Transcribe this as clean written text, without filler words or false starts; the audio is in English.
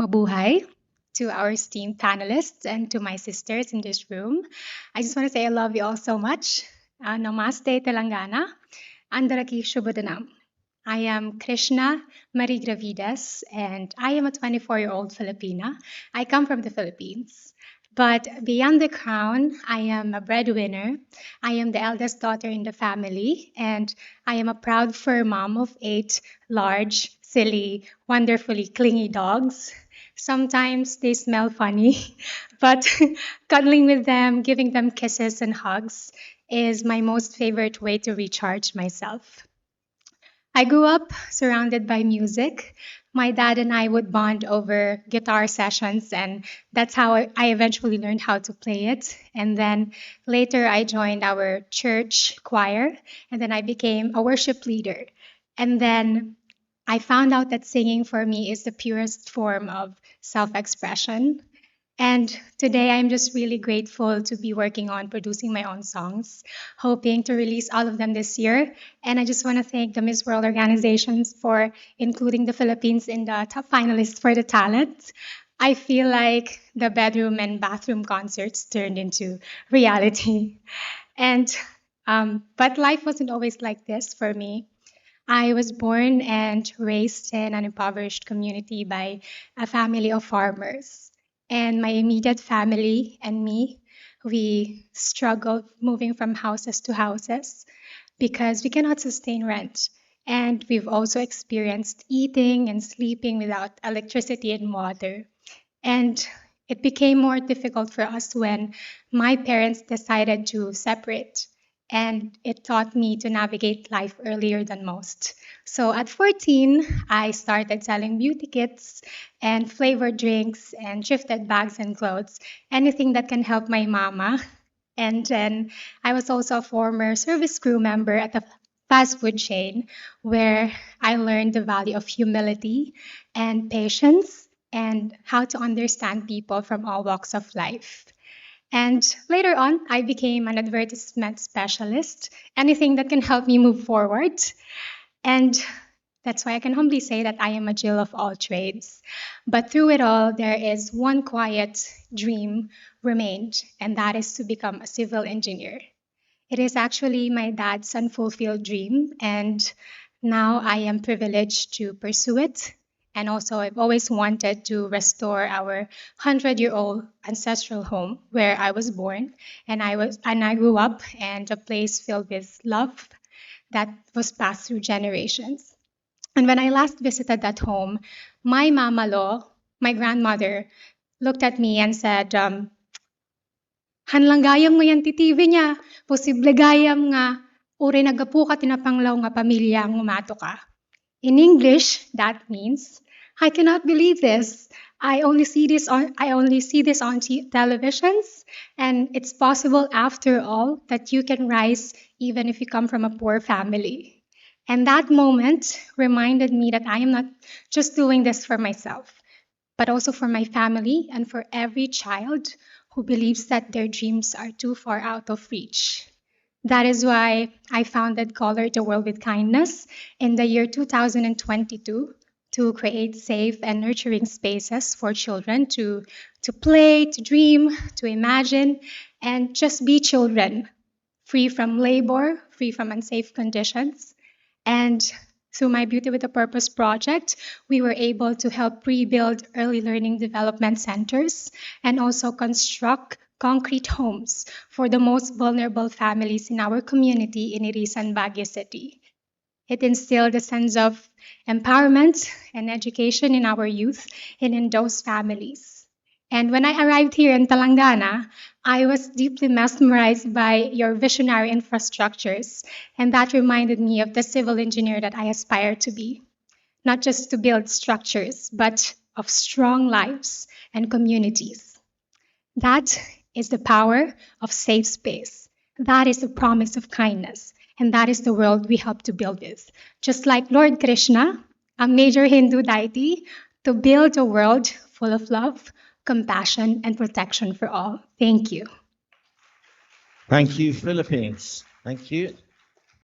Mabuhay to our esteemed panelists and to my sisters in this room. I just want to say I love you all so much. Namaste Telangana. Andaraki Shubhadanam. I am Krishnah Gravidez, and I am a 24-year-old Filipina. I come from the Philippines. But beyond the crown, I am a breadwinner. I am the eldest daughter in the family, and I am a proud fur mom of 8 large, silly, wonderfully clingy dogs. Sometimes they smell funny, but cuddling with them, giving them kisses and hugs is my most favorite way to recharge myself. I grew up surrounded by music. My dad and I would bond over guitar sessions, and that's how I eventually learned how to play it. And then later, I joined our church choir, and then I became a worship leader. And then I found out that singing for me is the purest form of self expression. And today I'm just really grateful to be working on producing my own songs, hoping to release all of them this year. And I just want to thank the Miss World organizations for including the Philippines in the top finalists for the talent. I feel like the bedroom and bathroom concerts turned into reality. And but life wasn't always like this for me. I was born and raised in an impoverished community by a family of farmers. And my immediate family and me, we struggled moving from houses to houses because we cannot sustain rent. And we've also experienced eating and sleeping without electricity and water. And it became more difficult for us when my parents decided to separate. And it taught me to navigate life earlier than most. So at 14, I started selling beauty kits and flavored drinks and gifted bags and clothes, anything that can help my mama. And then I was also a former service crew member at a fast food chain where I learned the value of humility and patience and how to understand people from all walks of life. And later on, I became an advertisement specialist, anything that can help me move forward. And that's why I can humbly say that I am a Jill of all trades. But through it all, there is one quiet dream remained, and that is to become a civil engineer. It is actually my dad's unfulfilled dream, and now I am privileged to pursue it. And also, I've always wanted to restore our 100-year-old ancestral home where I was born, and I grew up, and a place filled with love that was passed through generations. And when I last visited that home, my mama law, my grandmother, looked at me and said, hanlang gayam mo yan titivi niya, posible gayam nga, uri nagapu ka tinapanglaw nga pamilya ang umato ka. In English, that means, I cannot believe this. I only see this on televisions, and it's possible after all that you can rise even if you come from a poor family. And that moment reminded me that I am not just doing this for myself, but also for my family and for every child who believes that their dreams are too far out of reach. That is why I founded Color the World with Kindness in the year 2022 to create safe and nurturing spaces for children to play, to dream, to imagine, and just be children, free from labor, free from unsafe conditions. And through my Beauty with a Purpose project, we were able to help rebuild early learning development centers and also construct concrete homes for the most vulnerable families in our community in Irisan, Baguio City. It instilled a sense of empowerment and education in our youth and in those families. And when I arrived here in Telangana, I was deeply mesmerized by your visionary infrastructures, and that reminded me of the civil engineer that I aspire to be. Not just to build structures, but of strong lives and communities. That is the power of safe space. That is the promise of kindness. And that is the world we help to build with. Just like Lord Krishna, a major Hindu deity, to build a world full of love, compassion, and protection for all. Thank you. Thank you, Philippines. Thank you.